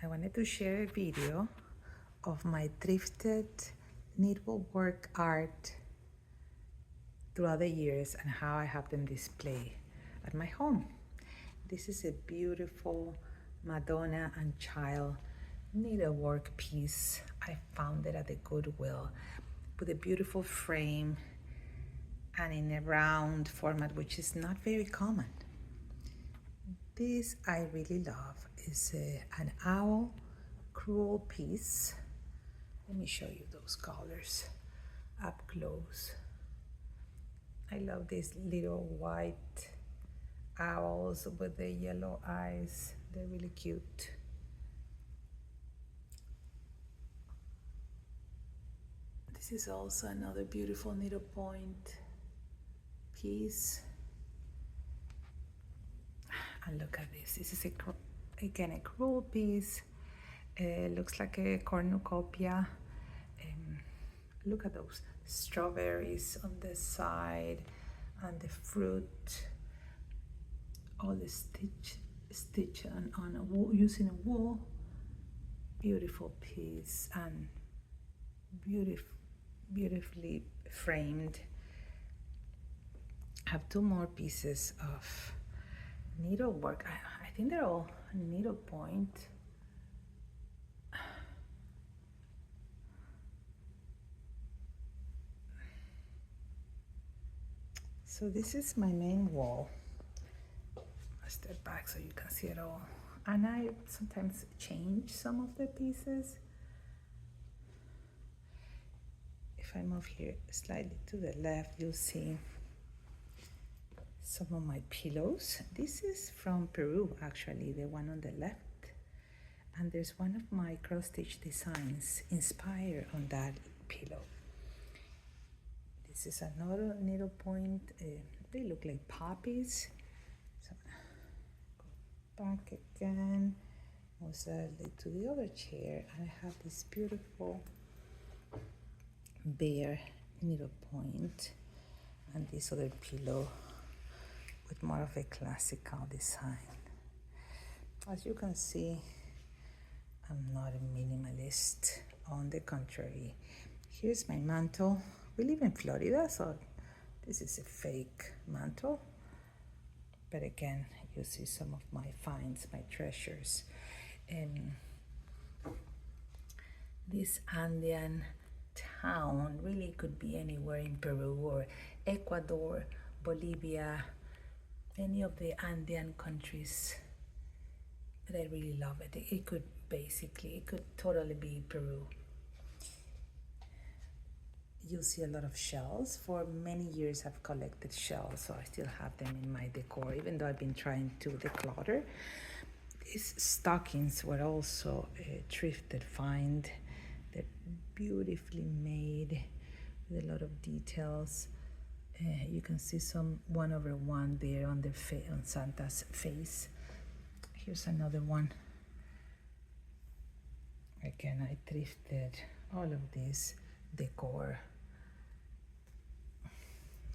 I wanted to share a video of my thrifted needlework art throughout the years and how I have them displayed at my home. This is a beautiful Madonna and Child needlework piece. I found it at the Goodwill with a beautiful frame and in a round format, which is not very common. This I really love. Is an owl crewel piece. Let me show you those colors up close. I love these little white owls with the yellow eyes. They're really cute. This is also another beautiful needlepoint piece. And look at this. This is again a crewel piece. Looks like a cornucopia. Look at those strawberries on the side and the fruit. All the stitch on a wool, using a wool. Beautiful piece and beautifully framed. I have two more pieces of needlework. I think they're all needlepoint. So this is my main wall. I'll step back so you can see it all. And I sometimes change some of the pieces. If I move here slightly to the left, you'll see some of my pillows. This is from Peru, actually, the one on the left. And there's one of my cross-stitch designs inspired on that pillow. This is another needlepoint. They look like poppies. So go back again, move slightly to the other chair, and I have this beautiful bear needlepoint and this other pillow with more of a classical design. As you can see, I'm not a minimalist. On the contrary, here's my mantle. We live in Florida, so this is a fake mantle. But again, you see some of my finds, my treasures. This Andean town really could be anywhere in Peru or Ecuador, Bolivia, any of the Andean countries that I really love it. It could totally be Peru. You'll see a lot of shells. For many years I've collected shells, so I still have them in my decor, even though I've been trying to declutter. These stockings were also a thrifted find. They're beautifully made with a lot of details. You can see some 1/1 there on on Santa's face. Here's another one. Again, I thrifted all of this decor.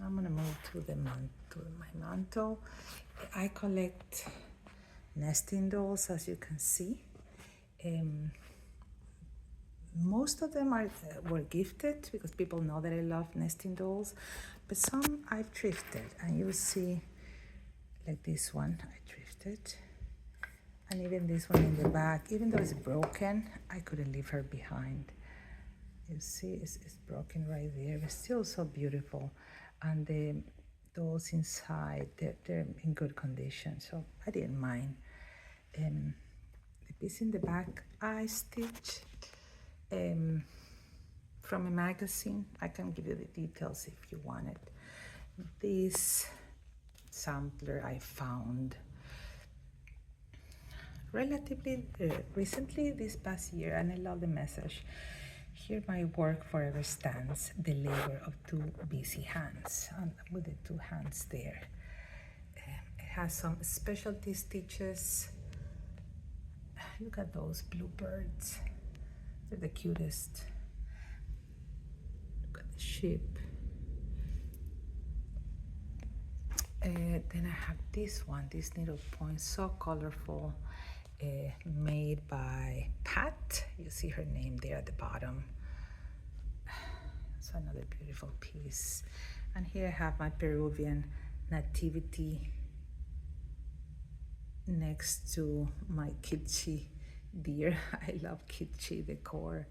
I'm gonna move to my mantle. I collect nesting dolls, as you can see. Most of them were gifted because people know that I love nesting dolls, but some I've thrifted, and you'll see, like this one, I thrifted, and even this one in the back, even though it's broken, I couldn't leave her behind. You see, it's broken right there, but still so beautiful, and the dolls inside, they're in good condition, so I didn't mind. The piece in the back, I stitched from a magazine. I can give you the details if you want it. This sampler I found relatively recently, this past year, and I love the message. Here my work forever stands, the labor of two busy hands, and with the two hands there. It has some specialty stitches. Look at those bluebirds. They're the cutest. Look at the sheep. Then I have this one, this needlepoint, so colorful. made by Pat. You see her name there at the bottom. So another beautiful piece. And here I have my Peruvian nativity next to my kitschy deer. I love kitschy decor.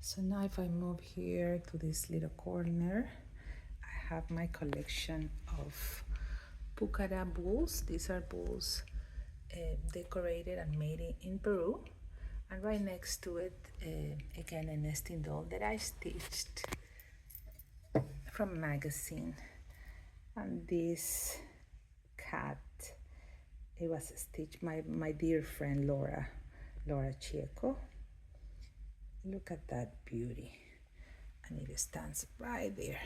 So now if I move here to this little corner, I have my collection of pucara bowls. These are bowls decorated and made in Peru. And right next to it, again, a nesting doll that I stitched from a magazine. And this cat, it was stitched by my dear friend Laura Chieko. Look at that beauty. And it stands right there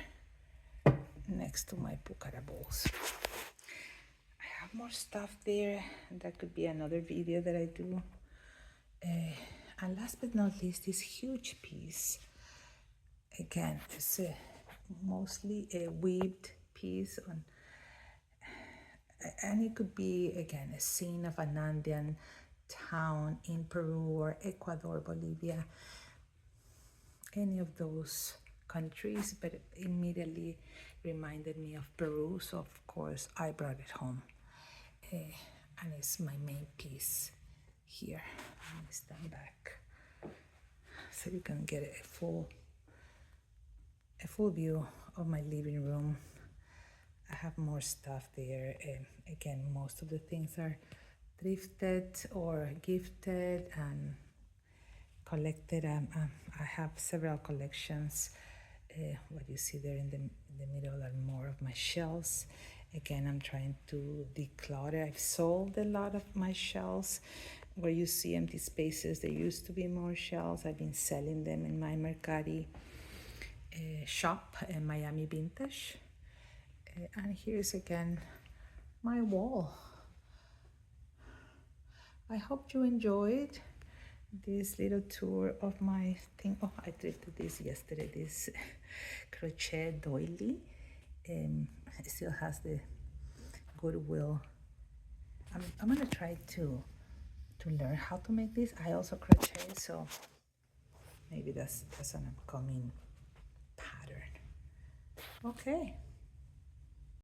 next to my pucara bowls. I have more stuff there. That could be another video that I do. And last but not least, this huge piece. Again, it's mostly a weaved piece on, and it could be again a scene of an Andean town in Peru or Ecuador, Bolivia, any of those countries, but it immediately reminded me of Peru, so of course I brought it home. And it's my main piece here. Let me stand back so you can get a full view of my living room. I have more stuff there. Again, most of the things are thrifted or gifted and collected. I have several collections. What you see there in the middle are more of my shelves. Again, I'm trying to declutter. I've sold a lot of my shelves. Where you see empty spaces, there used to be more shelves. I've been selling them in my Mercari shop, Miami Vintage. And here's again my wall. I hope you enjoyed this little tour of my thing. Oh, I thrifted this yesterday, this crochet doily. It still has the goodwill. I'm gonna try to learn how to make this. I also crochet, so maybe that's an upcoming pattern. Okay.